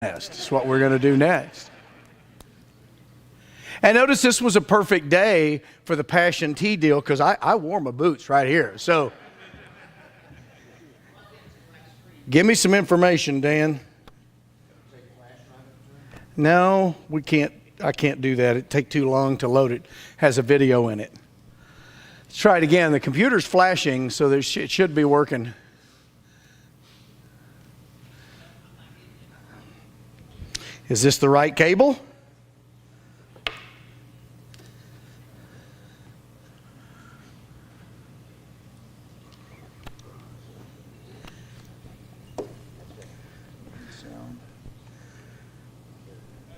That's what we're going to do next. And notice this was a perfect day for the Passion Tea deal because I wore my boots right here. So give me some information, Dan. No, we can't. I can't do that. It'd take too long to load it. Has a video in it. Let's try it again. The computer's flashing, so it should be working. Is this the right cable?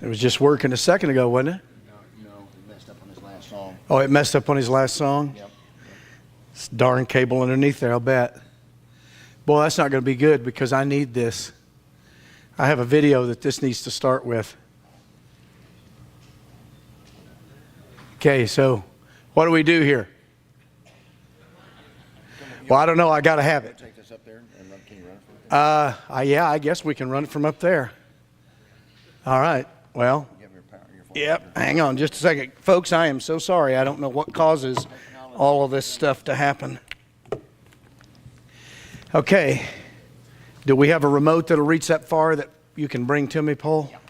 It was just working a second ago, wasn't it? No, it messed up on his last song. Oh, it messed up on his last song? Yep. It's darn cable underneath there, I'll bet. Boy, that's not going to be good because I need this. I have a video that this needs to start with. Okay, so what do we do here? Well, I don't know. I got to have it. Take this up there and can you run it from there? Yeah, I guess we can run it from up there. All right. Well, yep. Hang on just a second. Folks, I am so sorry. I don't know what causes all of this stuff to happen. Okay. Do we have a remote that'll reach that far that you can bring to me, Paul? Yep.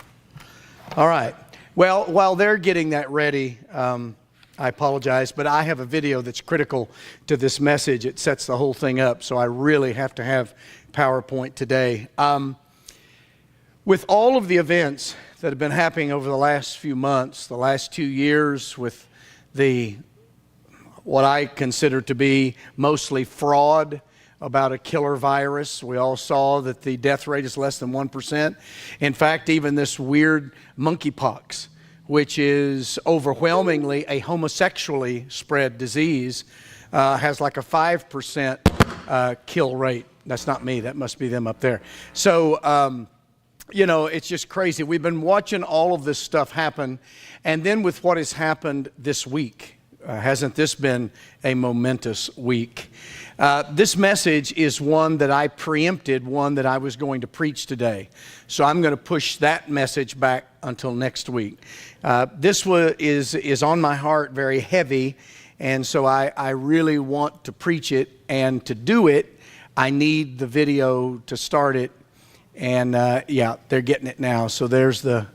All right. Well, while they're getting that ready, I apologize, but I have a video that's critical to this message. It sets the whole thing up, so I really have to have PowerPoint today. With all of the events that have been happening over the last few months, the last 2 years, with what I consider to be mostly fraud about a killer virus. We all saw that the death rate is less than 1%. In fact, even this weird monkeypox, which is overwhelmingly a homosexually spread disease, has like a 5% kill rate. That's not me. That must be them up there. So, you know, it's just crazy. We've been watching all of this stuff happen. And then with what has happened this week, hasn't this been a momentous week? This message is one that I preempted, one that I was going to preach today. So I'm going to push that message back until next week. This is on my heart, very heavy. And so I really want to preach it. And to do it, I need the video to start it. And yeah, they're getting it now. So there's the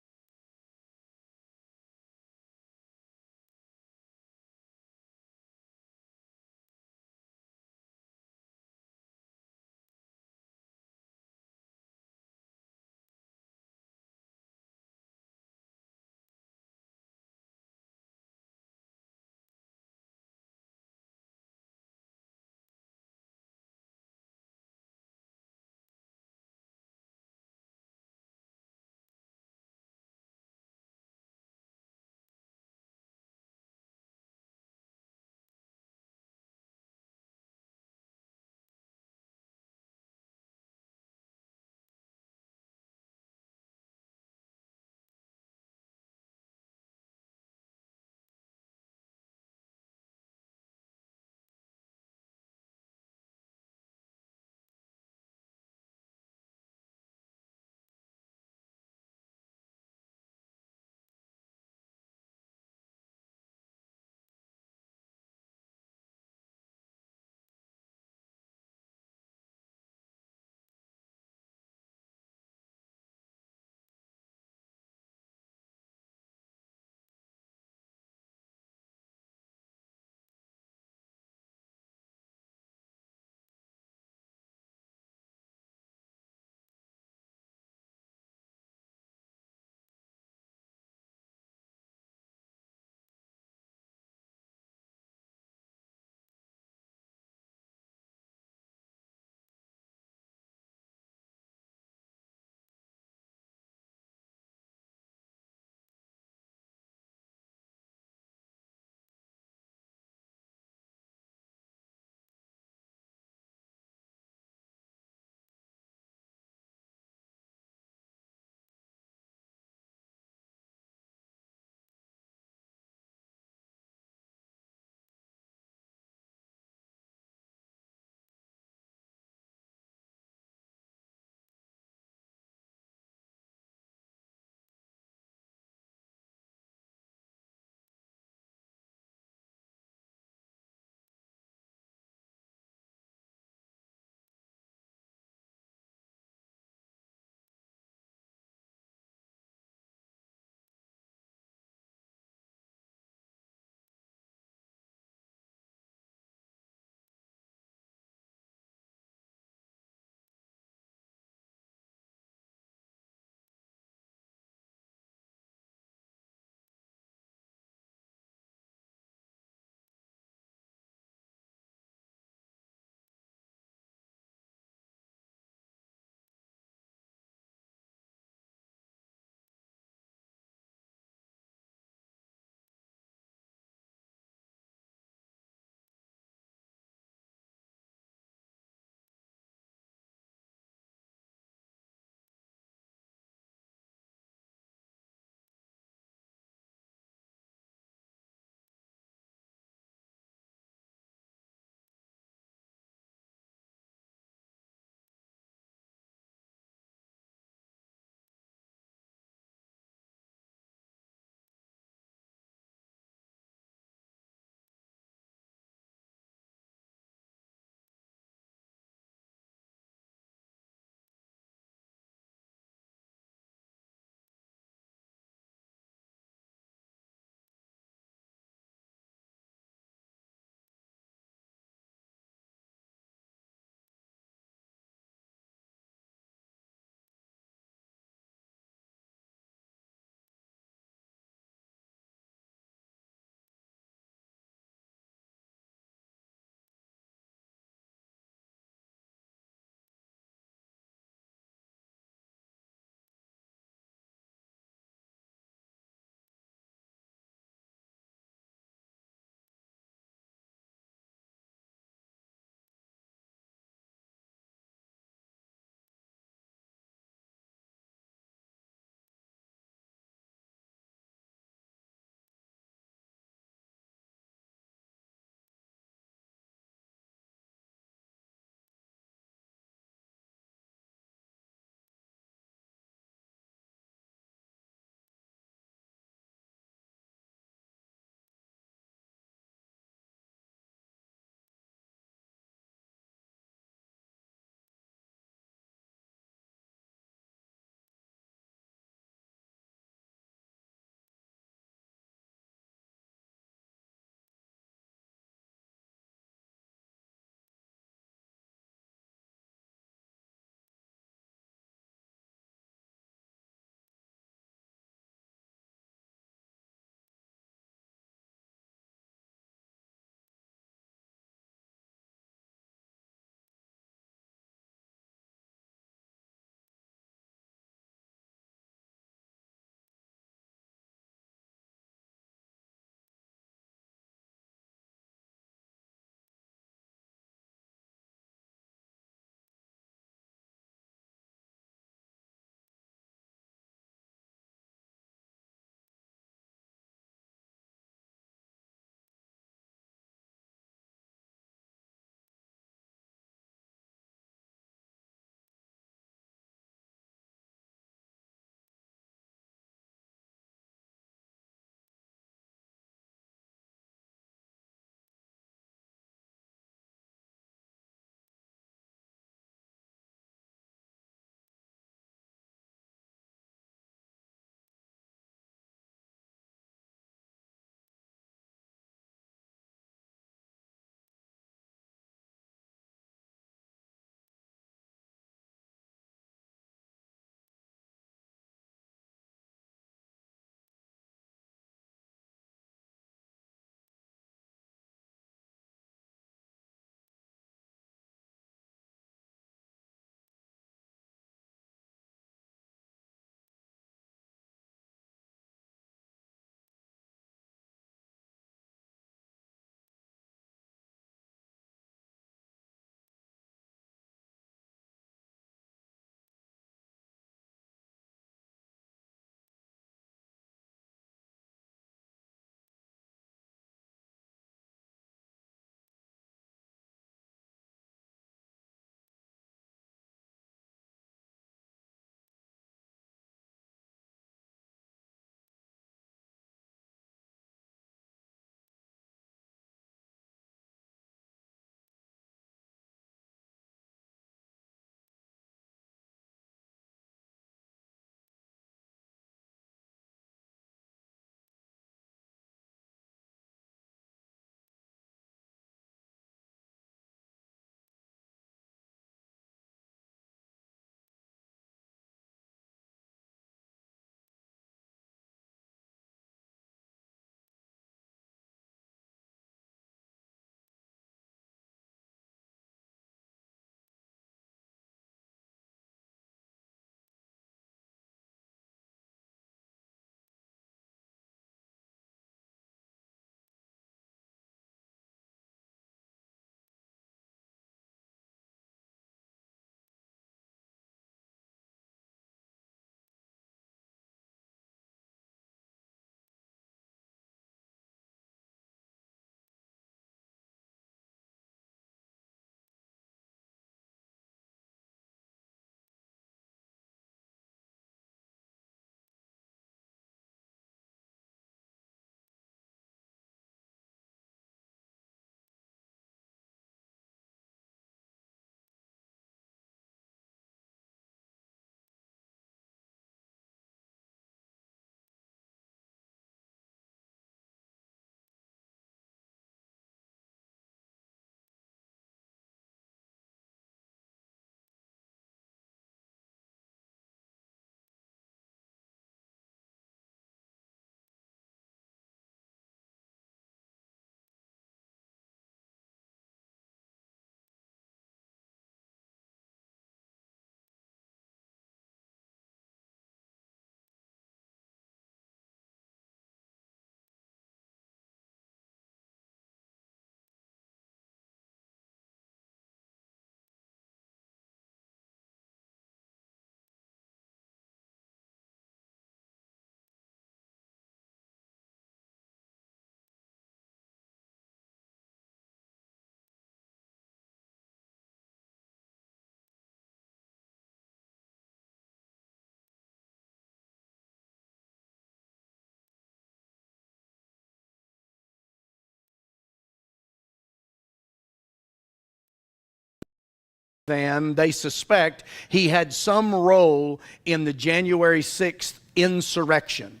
than they suspect he had some role in the January 6th insurrection.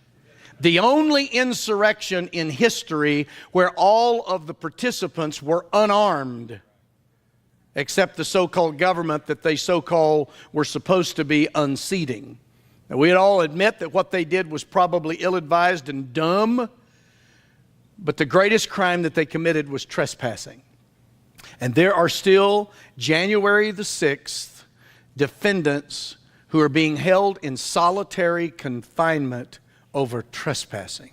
The only insurrection in history where all of the participants were unarmed, except the so-called government that they so-called were supposed to be unseating. Now, we'd all admit that what they did was probably ill-advised and dumb, but the greatest crime that they committed was trespassing. And there are still, January the 6th, defendants who are being held in solitary confinement over trespassing.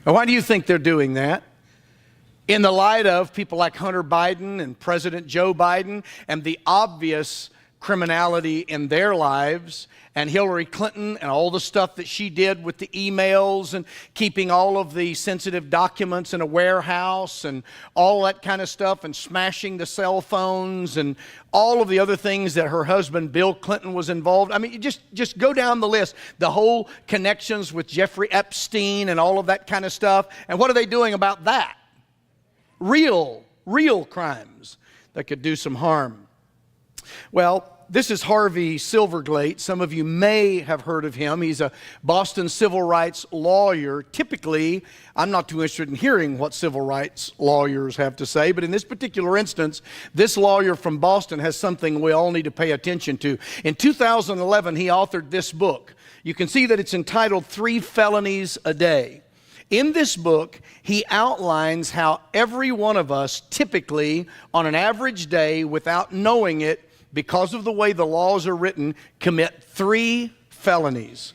Now, why do you think they're doing that? In the light of people like Hunter Biden and President Joe Biden and the obvious criminality in their lives, and Hillary Clinton and all the stuff that she did with the emails and keeping all of the sensitive documents in a warehouse and all that kind of stuff, and smashing the cell phones and all of the other things that her husband Bill Clinton was involved. I mean, you just go down the list. The whole connections with Jeffrey Epstein and all of that kind of stuff. And what are they doing about that? Real crimes that could do some harm. Well, this is Harvey Silverglate. Some of you may have heard of him. He's a Boston civil rights lawyer. Typically, I'm not too interested in hearing what civil rights lawyers have to say, but in this particular instance, this lawyer from Boston has something we all need to pay attention to. In 2011, he authored this book. You can see that it's entitled 3 Felonies a Day. In this book, he outlines how every one of us typically, on an average day, without knowing it, because of the way the laws are written, commit 3 felonies.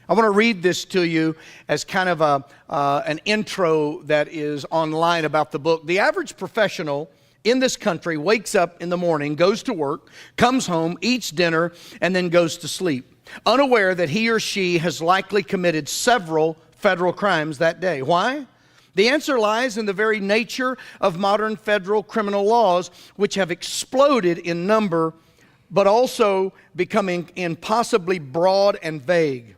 I want to read this to you as kind of an intro that is online about the book. The average professional in this country wakes up in the morning, goes to work, comes home, eats dinner, and then goes to sleep, unaware that he or she has likely committed several federal crimes that day. Why? The answer lies in the very nature of modern federal criminal laws, which have exploded in number, but also becoming impossibly broad and vague.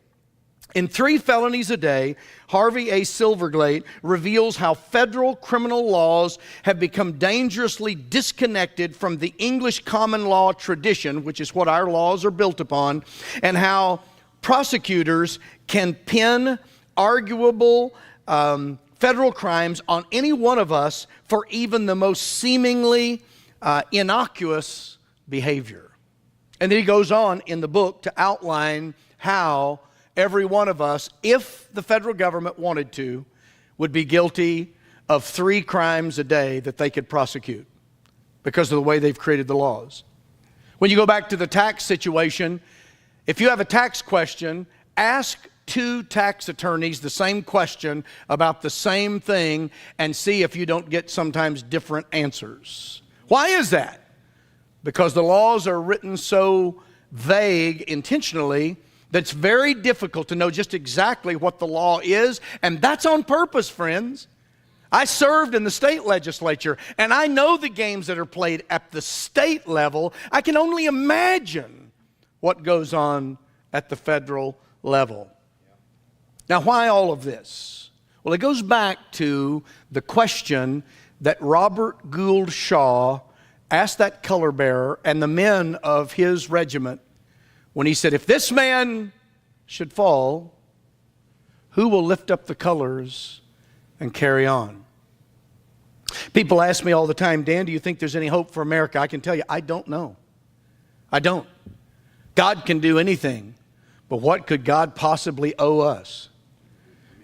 In 3 Felonies a Day, Harvey A. Silverglate reveals how federal criminal laws have become dangerously disconnected from the English common law tradition, which is what our laws are built upon, and how prosecutors can pin arguable federal crimes on any one of us for even the most seemingly innocuous behavior. And then he goes on in the book to outline how every one of us, if the federal government wanted to, would be guilty of 3 crimes a day that they could prosecute because of the way they've created the laws. When you go back to the tax situation, if you have a tax question, ask 2 tax attorneys the same question about the same thing and see if you don't get sometimes different answers. Why is that? Because the laws are written so vague intentionally that it's very difficult to know just exactly what the law is, and that's on purpose, friends. I served in the state legislature, and I know the games that are played at the state level. I can only imagine what goes on at the federal level. Now, why all of this? Well, it goes back to the question that Robert Gould Shaw asked that color bearer and the men of his regiment when he said, if this man should fall, who will lift up the colors and carry on? People ask me all the time, Dan, do you think there's any hope for America? I can tell you, I don't know. I don't. God can do anything, but what could God possibly owe us?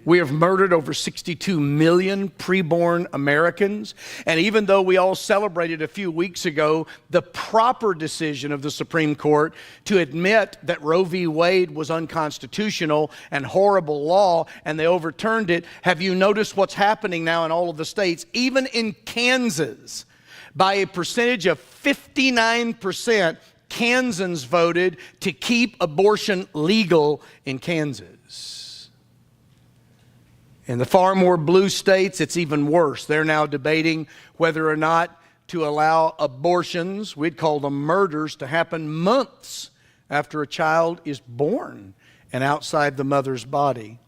We have murdered over 62 million preborn Americans. And even though we all celebrated a few weeks ago the proper decision of the Supreme Court to admit that Roe v. Wade was unconstitutional and horrible law, and they overturned it, have you noticed what's happening now in all of the states? Even in Kansas, by a percentage of 59%, Kansans voted to keep abortion legal in Kansas. In the far more blue states, it's even worse. They're now debating whether or not to allow abortions, we'd call them murders, to happen months after a child is born and outside the mother's body.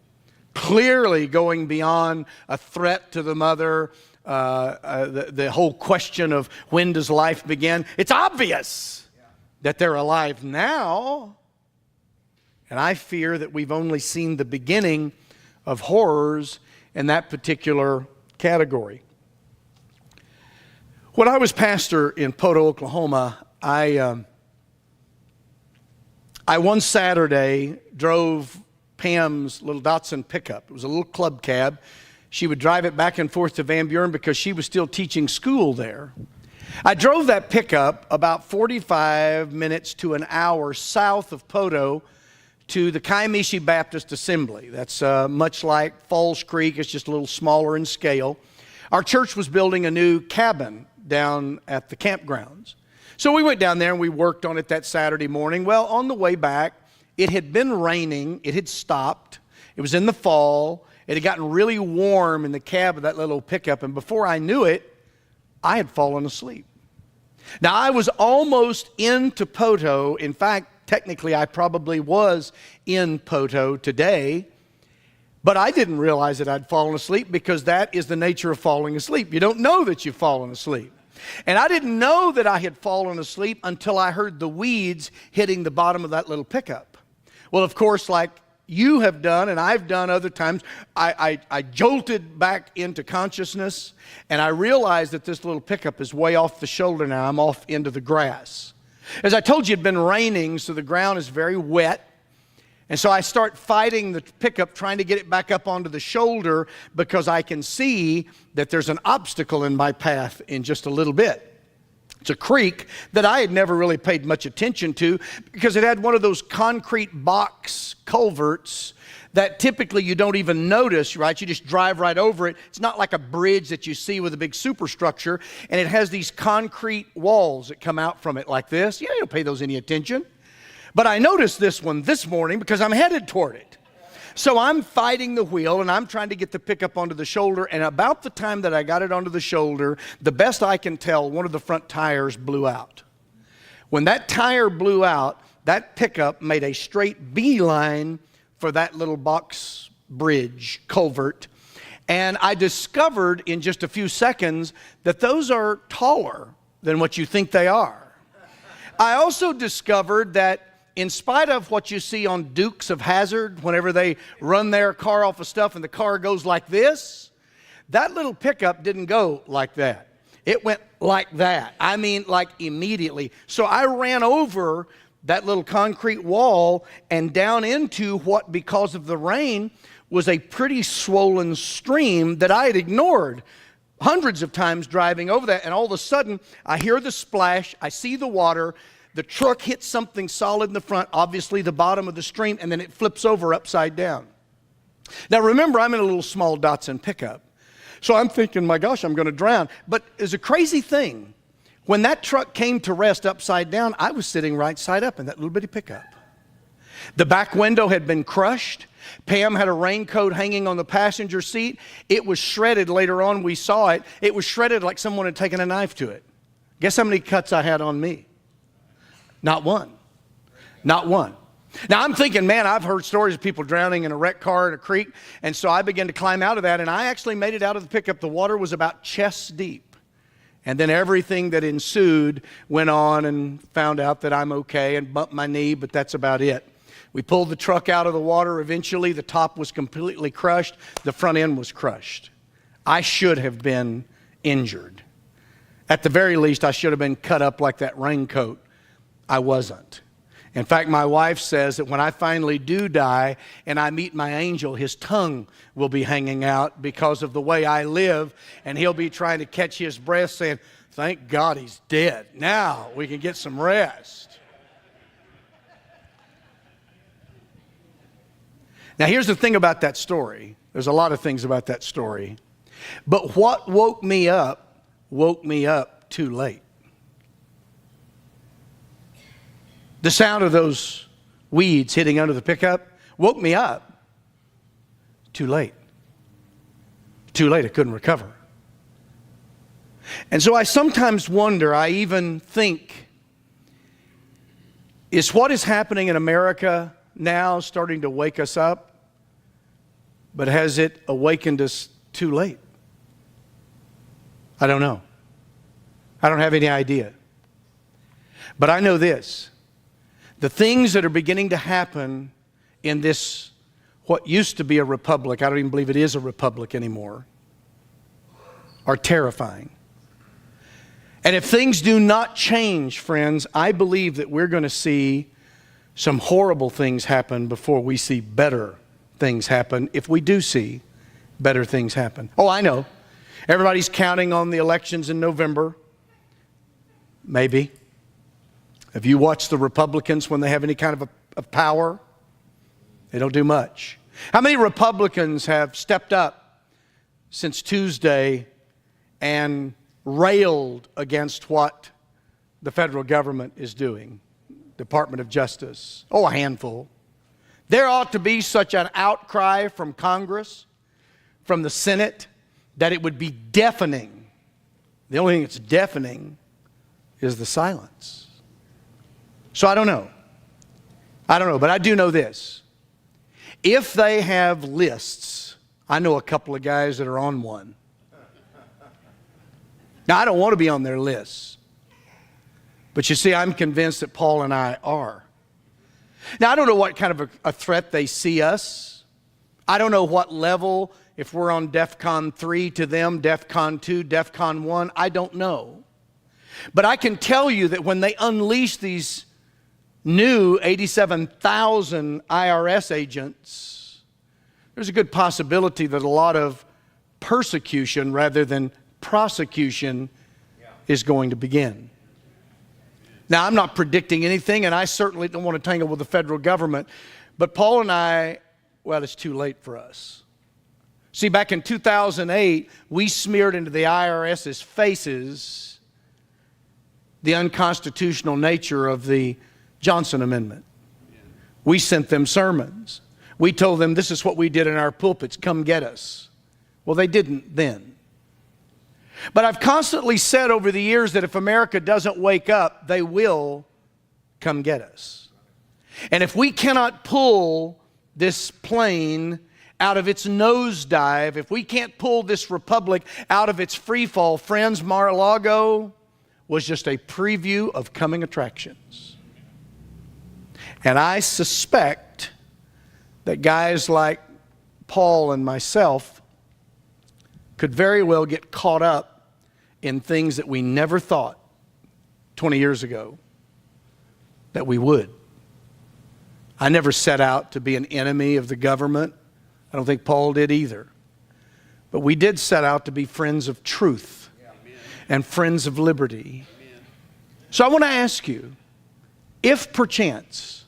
Clearly going beyond a threat to the mother, the whole question of when does life begin. It's obvious that they're alive now. And I fear that we've only seen the beginning of horrors in that particular category. When I was pastor in Poto, Oklahoma, I one Saturday drove Pam's little Datsun pickup. It was a little club cab. She would drive it back and forth to Van Buren because she was still teaching school there. I drove that pickup about 45 minutes to an hour south of Poto to the Kaimishi Baptist Assembly. That's much like Falls Creek. It's just a little smaller in scale. Our church was building a new cabin down at the campgrounds. So we went down there and we worked on it that Saturday morning. Well, on the way back, it had been raining. It had stopped. It was in the fall. It had gotten really warm in the cab of that little pickup. And before I knew it, I had fallen asleep. Now, I was almost into Poto. In fact, technically, I probably was in Poto today, but I didn't realize that I'd fallen asleep because that is the nature of falling asleep. You don't know that you've fallen asleep. And I didn't know that I had fallen asleep until I heard the weeds hitting the bottom of that little pickup. Well, of course, like you have done and I've done other times, I jolted back into consciousness and I realized that this little pickup is way off the shoulder now. I'm off into the grass. As I told you, it had been raining, so the ground is very wet. And so I start fighting the pickup, trying to get it back up onto the shoulder because I can see that there's an obstacle in my path in just a little bit. It's a creek that I had never really paid much attention to because it had one of those concrete box culverts that typically you don't even notice, right? You just drive right over it. It's not like a bridge that you see with a big superstructure, and it has these concrete walls that come out from it like this. You don't pay those any attention. But I noticed this one this morning because I'm headed toward it. So I'm fighting the wheel, and I'm trying to get the pickup onto the shoulder, and about the time that I got it onto the shoulder, the best I can tell, one of the front tires blew out. When that tire blew out, that pickup made a straight beeline for that little box bridge culvert. And I discovered in just a few seconds that those are taller than what you think they are. I also discovered that in spite of what you see on Dukes of Hazzard, whenever they run their car off of stuff and the car goes like this, that little pickup didn't go like that. It went like that. I mean, like immediately. So I ran over that little concrete wall and down into what, because of the rain, was a pretty swollen stream that I had ignored hundreds of times driving over that. And all of a sudden, I hear the splash, I see the water, the truck hits something solid in the front, obviously the bottom of the stream, and then it flips over upside down. Now remember, I'm in a little small Datsun pickup. So I'm thinking, my gosh, I'm going to drown. But it's a crazy thing. When that truck came to rest upside down, I was sitting right side up in that little bitty pickup. The back window had been crushed. Pam had a raincoat hanging on the passenger seat. It was shredded later on. We saw it. It was shredded like someone had taken a knife to it. Guess how many cuts I had on me? Not one. Not one. Now I'm thinking, man, I've heard stories of people drowning in a wrecked car in a creek. And so I began to climb out of that, and I actually made it out of the pickup. The water was about chest deep. And then everything that ensued went on, and found out that I'm okay and bumped my knee, but that's about it. We pulled the truck out of the water eventually. The top was completely crushed. The front end was crushed. I should have been injured. At the very least, I should have been cut up like that raincoat. I wasn't. In fact, my wife says that when I finally do die and I meet my angel, his tongue will be hanging out because of the way I live, and he'll be trying to catch his breath saying, thank God he's dead. Now we can get some rest. Now here's the thing about that story. There's a lot of things about that story. But what woke me up too late. The sound of those weeds hitting under the pickup woke me up too late. Too late, I couldn't recover. And so I sometimes wonder, I even think, is what is happening in America now starting to wake us up? But has it awakened us too late? I don't know. I don't have any idea. But I know this. The things that are beginning to happen in this, what used to be a republic, I don't even believe it is a republic anymore, are terrifying. And if things do not change, friends, I believe that we're going to see some horrible things happen before we see better things happen, if we do see better things happen. Oh, I know. Everybody's counting on the elections in November. Maybe. Have you watched the Republicans when they have any kind of power? They don't do much. How many Republicans have stepped up since Tuesday and railed against what the federal government is doing? Department of Justice. Oh, a handful. There ought to be such an outcry from Congress, from the Senate, that it would be deafening. The only thing that's deafening is the silence. So I don't know. But I do know this. If they have lists, I know a couple of guys that are on one. Now, I don't want to be on their lists. But you see, I'm convinced that Paul and I are. Now, I don't know what kind of a threat they see us. I don't know what level, if we're on DEFCON 3 to them, DEFCON 2, DEFCON 1, I don't know. But I can tell you that when they unleash these new 87,000 IRS agents, there's a good possibility that a lot of persecution rather than prosecution is going to begin. Now, I'm not predicting anything, and I certainly don't want to tangle with the federal government, but Paul and I, well, it's too late for us. See, back in 2008, we smeared into the IRS's faces the unconstitutional nature of the Johnson Amendment. We sent them sermons. We told them, this is what we did in our pulpits, come get us. Well, they didn't then. But I've constantly said over the years that if America doesn't wake up, they will come get us. And if we cannot pull this plane out of its nosedive, if we can't pull this republic out of its free fall, friends, Mar-a-Lago was just a preview of coming attractions. And I suspect that guys like Paul and myself could very well get caught up in things that we never thought 20 years ago that we would. I never set out to be an enemy of the government. I don't think Paul did either. But we did set out to be friends of truth and friends of liberty. So I want to ask you, if perchance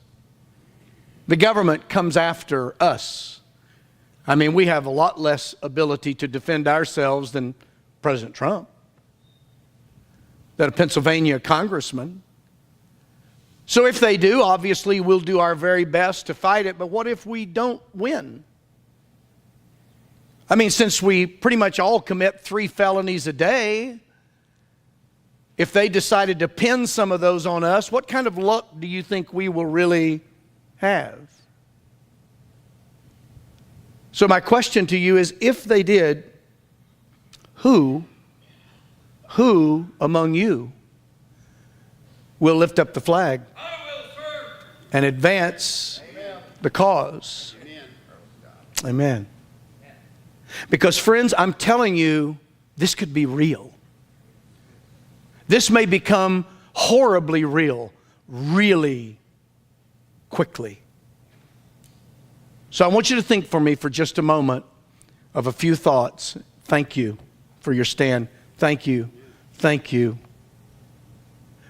the government comes after us, I mean, we have a lot less ability to defend ourselves than President Trump, than a Pennsylvania congressman. So if they do, obviously we'll do our very best to fight it, but what if we don't win? I mean, since we pretty much all commit 3 felonies a day, if they decided to pin some of those on us, what kind of luck do you think we will really have? So my question to you is, if they did, who among you will lift up the flag and advance the cause? Amen. Because friends, I'm telling you, this could be real. This may become horribly real, really quickly. So I want you to think for me for just a moment of a few thoughts. Thank you for your stand. Thank you. Thank you.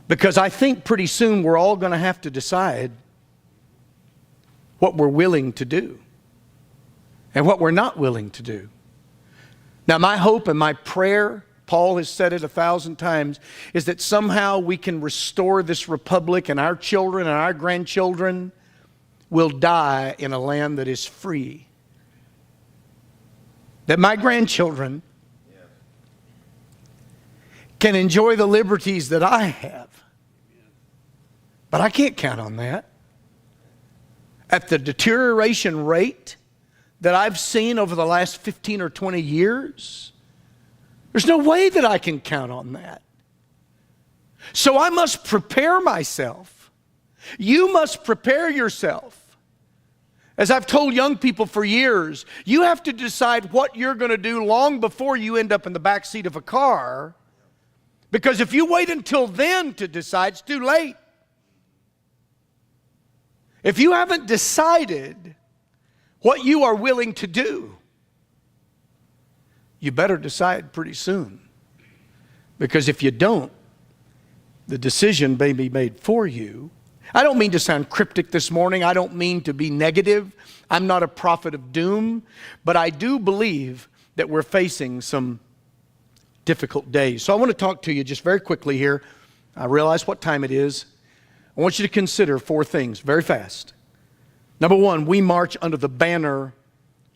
Because I think pretty soon we're all going to have to decide what we're willing to do and what we're not willing to do. Now, my hope and my prayer, Paul has said it 1,000 times, is that somehow we can restore this republic and our children and our grandchildren will die in a land that is free. That my grandchildren can enjoy the liberties that I have. But I can't count on that. At the deterioration rate that I've seen over the last 15 or 20 years, There's no way that I can count on that. So I must prepare myself. You must prepare yourself. As I've told young people for years, you have to decide what you're going to do long before you end up in the back seat of a car. Because if you wait until then to decide, it's too late. If you haven't decided what you are willing to do, you better decide pretty soon. Because if you don't, the decision may be made for you. I don't mean to sound cryptic this morning. I don't mean to be negative. I'm not a prophet of doom. But I do believe that we're facing some difficult days. So I want to talk to you just very quickly here. I realize what time it is. I want you to consider 4 things very fast. Number 1, we march under the banner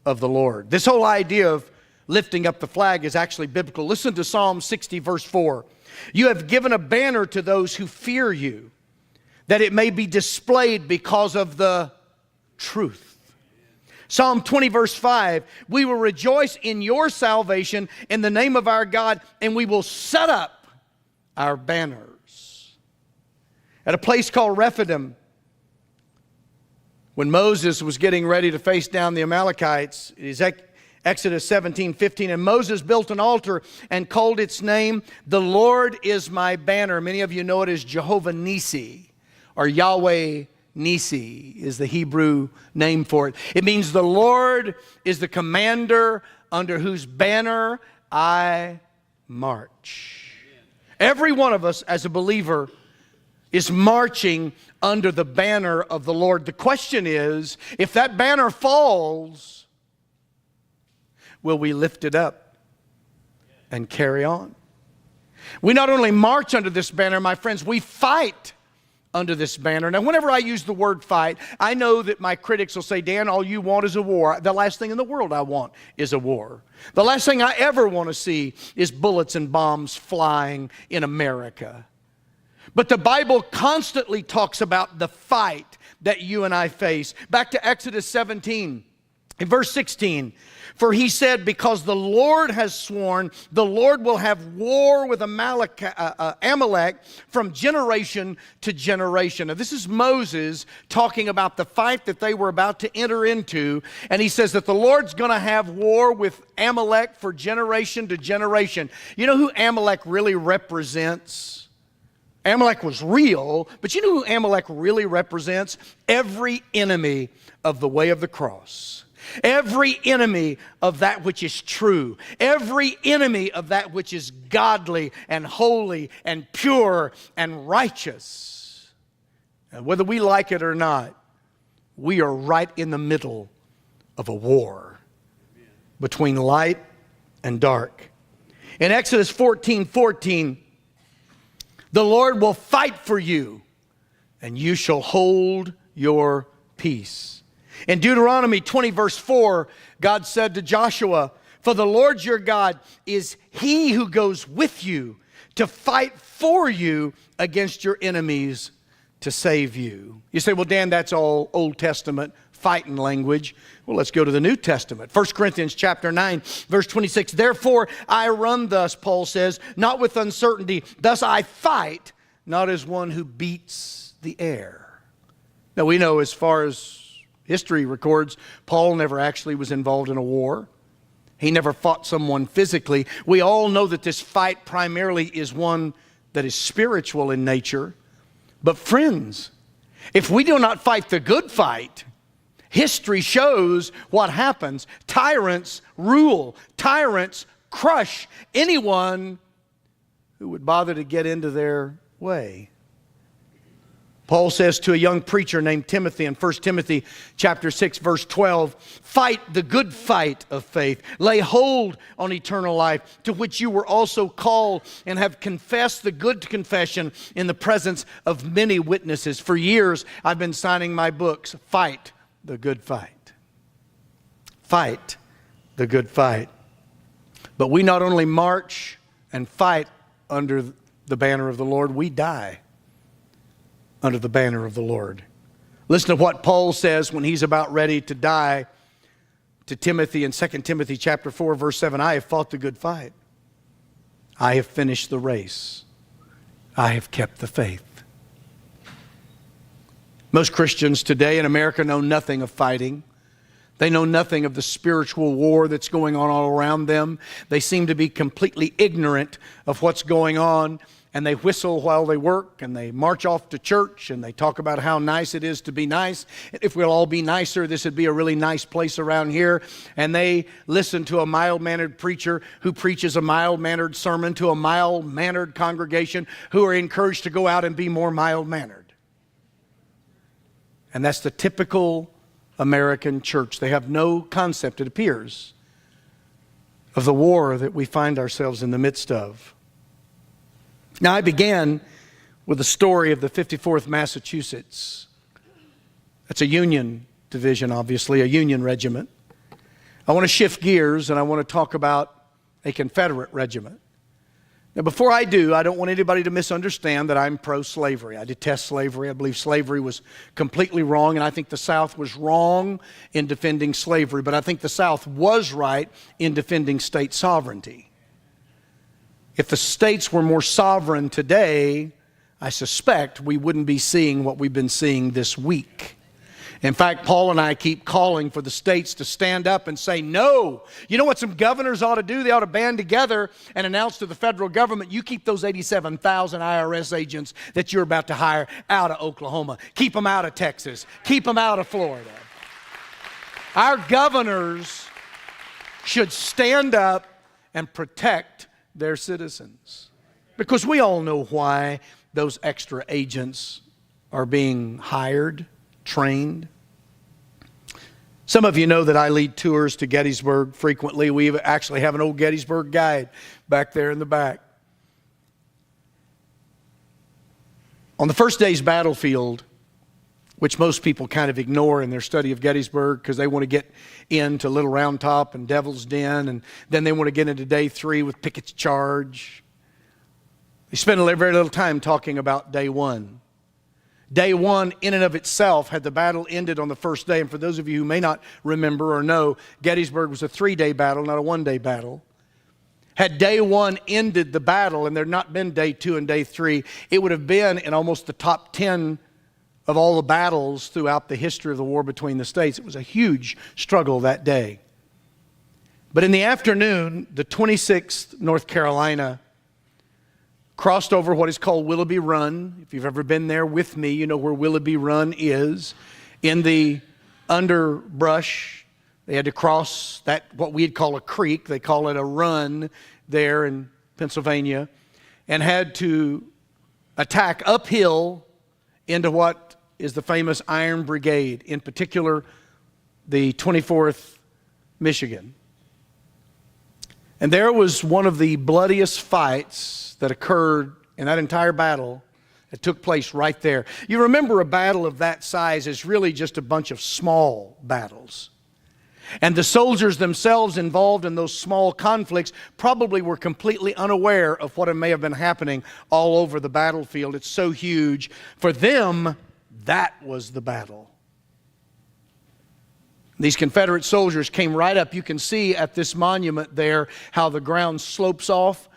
of the Lord. This whole idea of lifting up the flag is actually biblical. Listen to Psalm 60, verse 4. You have given a banner to those who fear you, that it may be displayed because of the truth. Psalm 20, verse 5, we will rejoice in your salvation in the name of our God, and we will set up our banners. At a place called Rephidim, when Moses was getting ready to face down the Amalekites, it is Exodus 17:15, and Moses built an altar and called its name, "The Lord is my banner." Many of you know it as Jehovah Nissi, or Yahweh Nissi is the Hebrew name for it. It means the Lord is the commander under whose banner I march. Every one of us as a believer is marching under the banner of the Lord. The question is, if that banner falls, will we lift it up and carry on? We not only march under this banner, my friends, we fight under this banner. Now, whenever I use the word fight, I know that my critics will say, Dan, all you want is a war. The last thing in the world I want is a war. The last thing I ever want to see is bullets and bombs flying in America. But the Bible constantly talks about the fight that you and I face. Back to Exodus 17, in verse 16. For he said, because the Lord has sworn, the Lord will have war with Amalek from generation to generation. Now, this is Moses talking about the fight that they were about to enter into. And he says that the Lord's going to have war with Amalek for generation to generation. You know who Amalek really represents? Amalek was real, but you know who Amalek really represents? Every enemy of the way of the cross. Every enemy of that which is true. Every enemy of that which is godly and holy and pure and righteous. And whether we like it or not, we are right in the middle of a war between light and dark. In Exodus 14:14, the Lord will fight for you, and you shall hold your peace. In Deuteronomy 20, verse 4, God said to Joshua, for the Lord your God is he who goes with you to fight for you against your enemies to save you. You say, well, Dan, that's all Old Testament fighting language. Well, let's go to the New Testament. 1 Corinthians chapter 9, verse 26. Therefore, I run thus, Paul says, not with uncertainty. Thus I fight, not as one who beats the air. Now, we know as far as history records, Paul never actually was involved in a war. He never fought someone physically. We all know that this fight primarily is one that is spiritual in nature. But friends, if we do not fight the good fight, history shows what happens. Tyrants rule. Tyrants crush anyone who would bother to get into their way. Paul says to a young preacher named Timothy in 1 Timothy chapter 6, verse 12, fight the good fight of faith. Lay hold on eternal life, to which you were also called and have confessed the good confession in the presence of many witnesses. For years, I've been signing my books, Fight the Good Fight. Fight the good fight. But we not only march and fight under the banner of the Lord, we die under the banner of the Lord. Listen to what Paul says when he's about ready to die to Timothy in 2 Timothy chapter 4, verse 7. I have fought the good fight. I have finished the race. I have kept the faith. Most Christians today in America know nothing of fighting. They know nothing of the spiritual war that's going on all around them. They seem to be completely ignorant of what's going on, and they whistle while they work, and they march off to church, and they talk about how nice it is to be nice. If we'll all be nicer, this would be a really nice place around here. And they listen to a mild-mannered preacher who preaches a mild-mannered sermon to a mild-mannered congregation who are encouraged to go out and be more mild-mannered. And that's the typical American church. They have no concept, it appears, of the war that we find ourselves in the midst of. Now, I began with the story of the 54th Massachusetts. That's a Union division, obviously, a Union regiment. I want to shift gears and I want to talk about a Confederate regiment. Now, before I do, I don't want anybody to misunderstand that I'm pro-slavery. I detest slavery. I believe slavery was completely wrong, and I think the South was wrong in defending slavery, but I think the South was right in defending state sovereignty. If the states were more sovereign today, I suspect we wouldn't be seeing what we've been seeing this week. In fact, Paul and I keep calling for the states to stand up and say, no. You know what some governors ought to do? They ought to band together and announce to the federal government, you keep those 87,000 IRS agents that you're about to hire out of Oklahoma. Keep them out of Texas. Keep them out of Florida. Our governors should stand up and protect their citizens. Because we all know why those extra agents are being hired, trained. Some of you know that I lead tours to Gettysburg frequently. We actually have an old Gettysburg guide back there in the back. On the first day's battlefield, which most people kind of ignore in their study of Gettysburg because they want to get into Little Round Top and Devil's Den, and then they want to get into day 3 with Pickett's Charge. They spend very little time talking about day 1. Day 1 in and of itself, had the battle ended on the first day, and for those of you who may not remember or know, Gettysburg was a 3-day battle, not a 1-day battle. Had day 1 ended the battle and there had not been day 2 and day 3, it would have been in almost the top 10 of all the battles throughout the history of the war between the states. It was a huge struggle that day. But in the afternoon, the 26th North Carolina crossed over what is called Willoughby Run. If you've ever been there with me, you know where Willoughby Run is. In the underbrush, they had to cross that, what we'd call a creek. They call it a run there in Pennsylvania, and had to attack uphill into what is the famous Iron Brigade, in particular the 24th Michigan. And there was one of the bloodiest fights that occurred in that entire battle that took place right there. You remember a battle of that size is really just a bunch of small battles. And the soldiers themselves involved in those small conflicts probably were completely unaware of what may have been happening all over the battlefield. It's so huge. For them, that was the battle. These Confederate soldiers came right up. You can see at this monument there how the ground slopes off.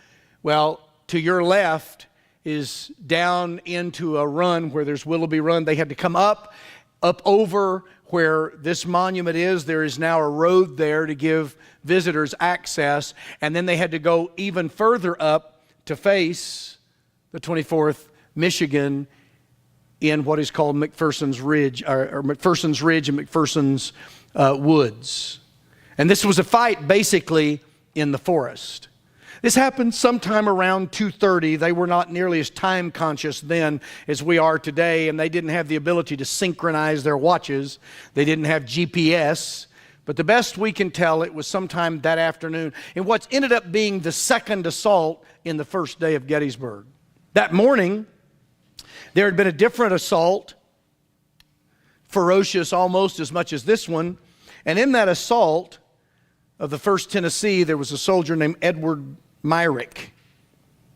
Well, to your left is down into a run where there's Willoughby Run. They had to come up over where this monument is. There is now a road there to give visitors access. And then they had to go even further up to face the 24th Michigan in what is called Mcpherson's Ridge, or Mcpherson's Ridge and Mcpherson's Woods. And this was a fight basically in the forest. This happened sometime around 2:30. They were not nearly as time conscious then as we are today, and they didn't have the ability to synchronize their watches. They didn't have GPS. But the best we can tell, it was sometime that afternoon in what ended up being the second assault in the first day of Gettysburg. That morning, there had been a different assault, ferocious almost as much as this one. And in that assault of the 1st Tennessee, there was a soldier named Edward Myrick.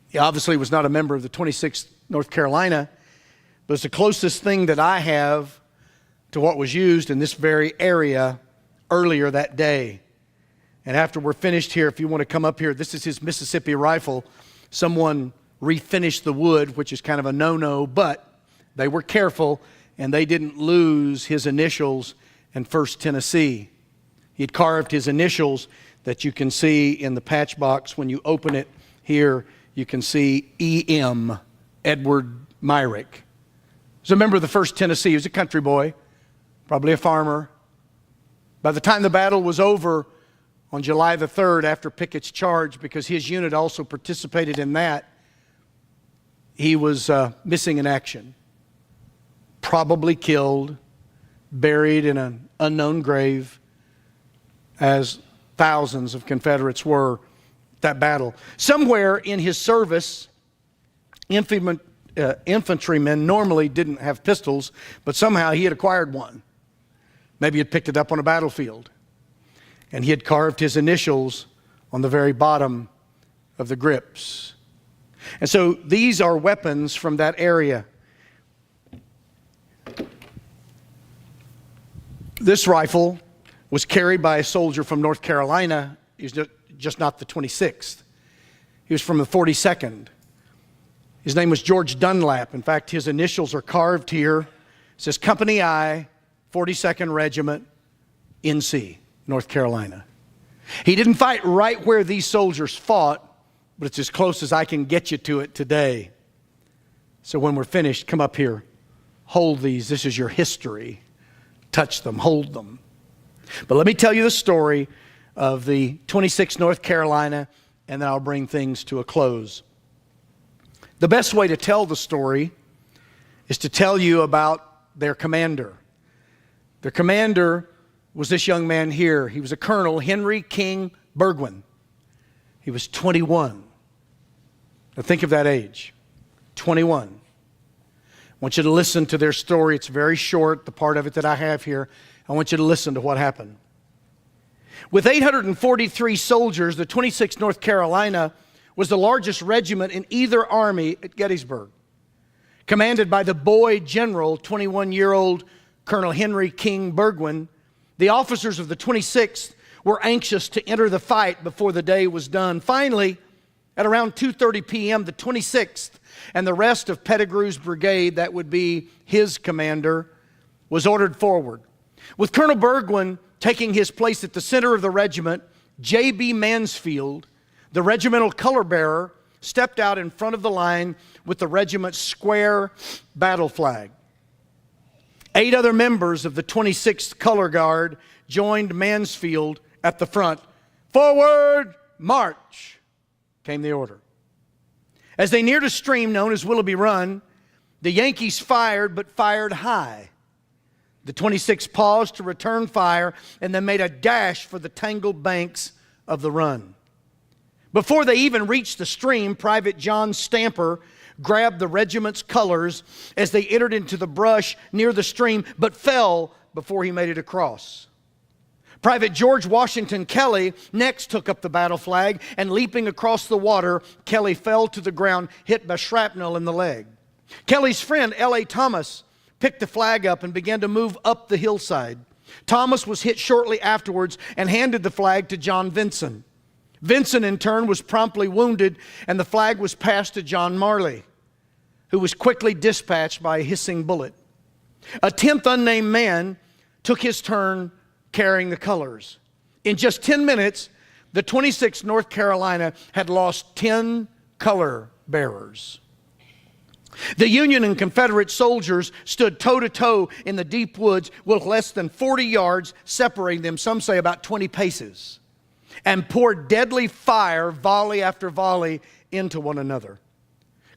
He obviously was not a member of the 26th North Carolina, but it's the closest thing that I have to what was used in this very area earlier that day. And after we're finished here, if you want to come up here, this is his Mississippi rifle. Someone refinished the wood, which is kind of a no-no, but they were careful and they didn't lose his initials in 1st Tennessee. He had carved his initials that you can see in the patch box. When you open it here, you can see E.M., Edward Myrick. So remember the 1st Tennessee, he was a country boy, probably a farmer. By the time the battle was over on July the 3rd, after Pickett's charge, because his unit also participated in that, he was missing in action. Probably killed, buried in an unknown grave, as thousands of Confederates were at that battle. Somewhere in his service, infantrymen normally didn't have pistols, but somehow he had acquired one. Maybe he had picked it up on a battlefield. And he had carved his initials on the very bottom of the grips. And so these are weapons from that area. This rifle was carried by a soldier from North Carolina. He was just not the 26th. He was from the 42nd. His name was George Dunlap. In fact, his initials are carved here. It says Company I, 42nd Regiment, NC, North Carolina. He didn't fight right where these soldiers fought, but it's as close as I can get you to it today. So when we're finished, come up here. Hold these. This is your history. Touch them. Hold them. But let me tell you the story of the 26th North Carolina, and then I'll bring things to a close. The best way to tell the story is to tell you about their commander. Their commander was this young man here. He was a Colonel, Henry King Burgwin. He was 21. Now think of that age, 21. I want you to listen to their story. It's very short, the part of it that I have here. I want you to listen to what happened. With 843 soldiers, the 26th North Carolina was the largest regiment in either army at Gettysburg. Commanded by the boy general, 21-year-old Colonel Henry King Burgwin, the officers of the 26th were anxious to enter the fight before the day was done. Finally, at around 2:30 p.m., the 26th and the rest of Pettigrew's brigade, that would be his commander, was ordered forward. With Colonel Burgwin taking his place at the center of the regiment, J.B. Mansfield, the regimental color bearer, stepped out in front of the line with the regiment's square battle flag. 8 other members of the 26th Color Guard joined Mansfield at the front. Forward, march, came the order. As they neared a stream known as Willoughby Run, the Yankees fired, but fired high. The 26th paused to return fire and then made a dash for the tangled banks of the run. Before they even reached the stream, Private John Stamper grabbed the regiment's colors as they entered into the brush near the stream, but fell before he made it across. Private George Washington Kelly next took up the battle flag, and leaping across the water, Kelly fell to the ground, hit by shrapnel in the leg. Kelly's friend, L.A. Thomas, picked the flag up and began to move up the hillside. Thomas was hit shortly afterwards and handed the flag to John Vinson. Vinson, in turn, was promptly wounded, and the flag was passed to John Marley, who was quickly dispatched by a hissing bullet. A 10th unnamed man took his turn carrying the colors. In just 10 minutes, the 26th North Carolina had lost 10 color bearers. The Union and Confederate soldiers stood toe-to-toe in the deep woods with less than 40 yards separating them, some say about 20 paces, and poured deadly fire, volley after volley, into one another.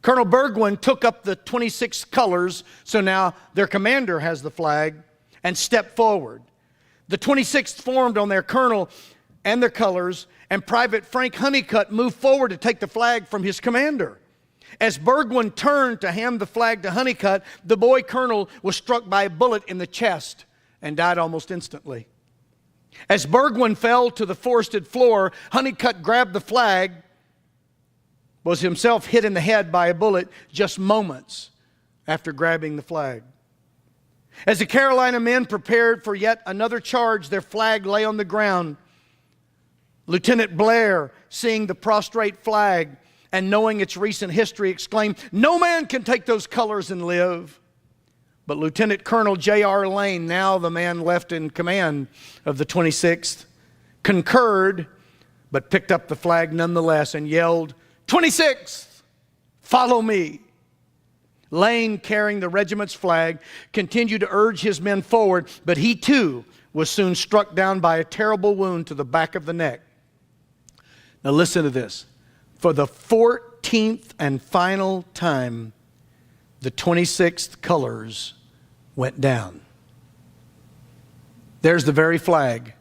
Colonel Burgwin took up the 26th colors, so now their commander has the flag, and stepped forward. The 26th formed on their colonel and their colors, and Private Frank Honeycutt moved forward to take the flag from his commander. As Burgwin turned to hand the flag to Honeycutt, the boy colonel was struck by a bullet in the chest and died almost instantly. As Burgwin fell to the forested floor, Honeycutt grabbed the flag, was himself hit in the head by a bullet just moments after grabbing the flag. As the Carolina men prepared for yet another charge, their flag lay on the ground. Lieutenant Blair, seeing the prostrate flag and knowing its recent history, exclaimed, "No man can take those colors and live." But Lieutenant Colonel J.R. Lane, now the man left in command of the 26th, concurred, but picked up the flag nonetheless and yelled, "26th, follow me." Lane, carrying the regiment's flag, continued to urge his men forward, but he too was soon struck down by a terrible wound to the back of the neck. Now listen to this. For the 14th and final time, the 26th colors went down. There's the very flag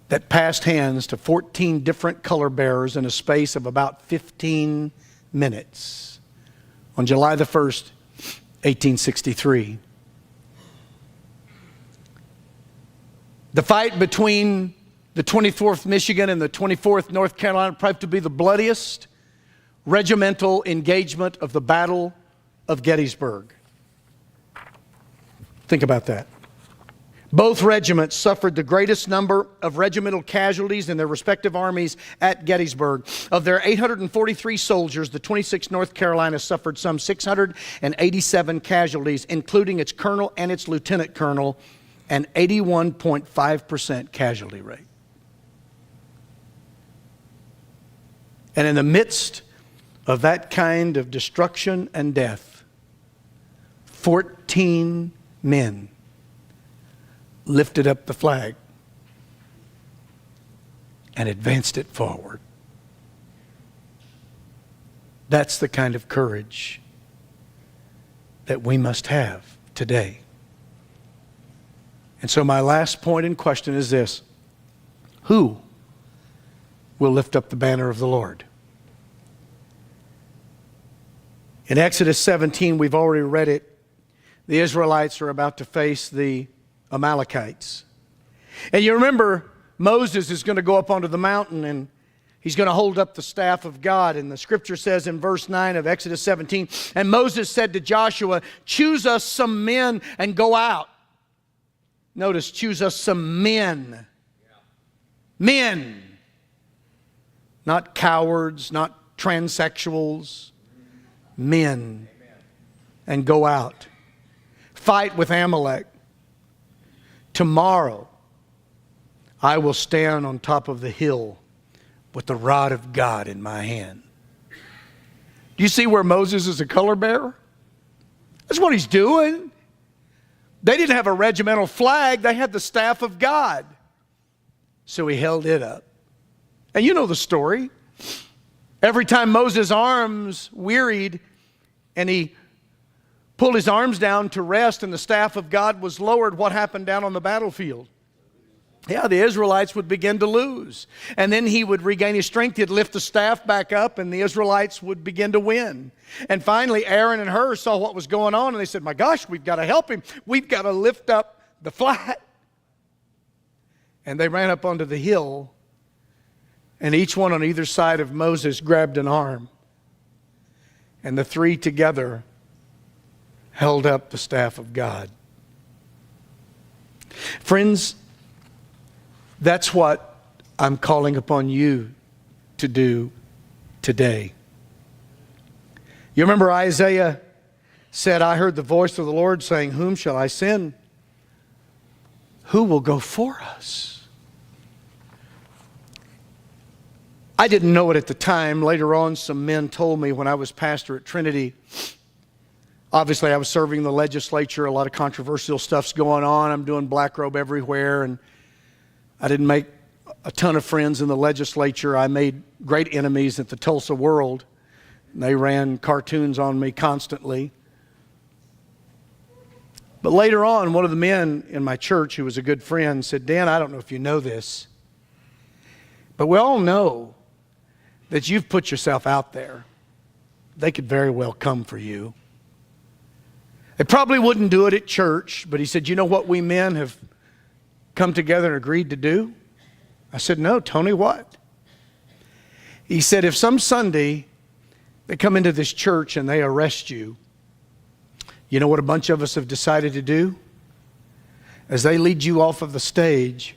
that passed hands to 14 different color bearers in a space of about 15 minutes on July the 1st, 1863. The fight between the 24th Michigan and the 24th North Carolina proved to be the bloodiest regimental engagement of the Battle of Gettysburg. Think about that. Both regiments suffered the greatest number of regimental casualties in their respective armies at Gettysburg. Of their 843 soldiers, the 26th North Carolina suffered some 687 casualties, including its colonel and its lieutenant colonel, an 81.5% casualty rate. And in the midst of that kind of destruction and death, 14 men lifted up the flag and advanced it forward. That's the kind of courage that we must have today. And so my last point in question is this: who will lift up the banner of the Lord? In Exodus 17, we've already read it. The Israelites are about to face the Amalekites. And you remember, Moses is going to go up onto the mountain and he's going to hold up the staff of God. And the scripture says in verse 9 of Exodus 17, "And Moses said to Joshua, 'Choose us some men and go out.'" Notice, choose us some men. Men. Not cowards, not transsexuals. Men. And go out. Fight with Amalek. Tomorrow, I will stand on top of the hill with the rod of God in my hand. Do you see where Moses is a color bearer? That's what he's doing. They didn't have a regimental flag. They had the staff of God. So he held it up. And you know the story. Every time Moses' arms wearied and he pulled his arms down to rest and the staff of God was lowered, what happened down on the battlefield? Yeah, the Israelites would begin to lose. And then he would regain his strength. He'd lift the staff back up and the Israelites would begin to win. And finally, Aaron and Hur saw what was going on and they said, "My gosh, we've got to help him. We've got to lift up the flag." And they ran up onto the hill and each one on either side of Moses grabbed an arm. And the three together held up the staff of God. Friends, that's what I'm calling upon you to do today. You remember Isaiah said, "I heard the voice of the Lord saying, 'Whom shall I send? Who will go for us?'" I didn't know it at the time. Later on, some men told me when I was pastor at Trinity. Obviously, I was serving the legislature. A lot of controversial stuff's going on. I'm doing black robe everywhere. And I didn't make a ton of friends in the legislature. I made great enemies at the Tulsa World. And they ran cartoons on me constantly. But later on, one of the men in my church who was a good friend said, "Dan, I don't know if you know this, but we all know that you've put yourself out there. They could very well come for you. They probably wouldn't do it at church," but he said, "You know what we men have come together and agreed to do?" I said, "No, Tony, what?" He said, "If some Sunday they come into this church and they arrest you, you know what a bunch of us have decided to do? As they lead you off of the stage,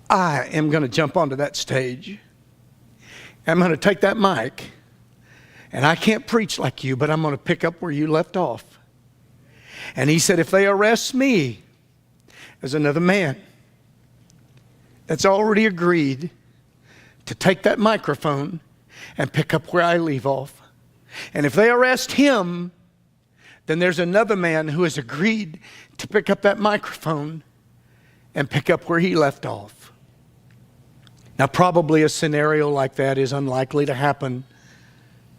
I am going to jump onto that stage I'm going to take that mic, and I can't preach like you, but I'm going to pick up where you left off. And he said, if they arrest me as another man that's already agreed to take that microphone and pick up where I leave off, and if they arrest him, then there's another man who has agreed to pick up that microphone and pick up where he left off. Now, probably a scenario like that is unlikely to happen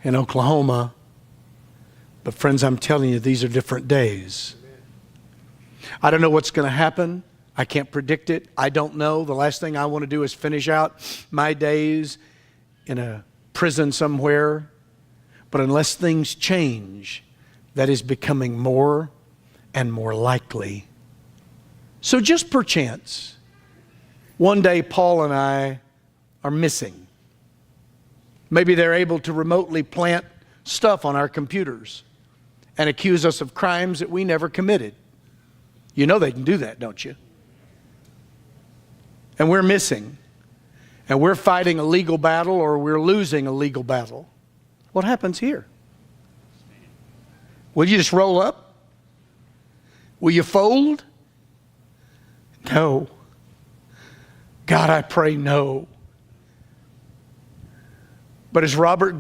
in Oklahoma. But friends, I'm telling you, these are different days. I don't know what's going to happen. I can't predict it. I don't know. The last thing I want to do is finish out my days in a prison somewhere. But unless things change, that is becoming more and more likely. So just perchance, one day Paul and I are missing. Maybe they're able to remotely plant stuff on our computers and accuse us of crimes that we never committed. You know they can do that, don't you? And we're missing. And we're fighting a legal battle, or we're losing a legal battle. What happens here? Will you just roll up? Will you fold? No. God, I pray no. But as Robert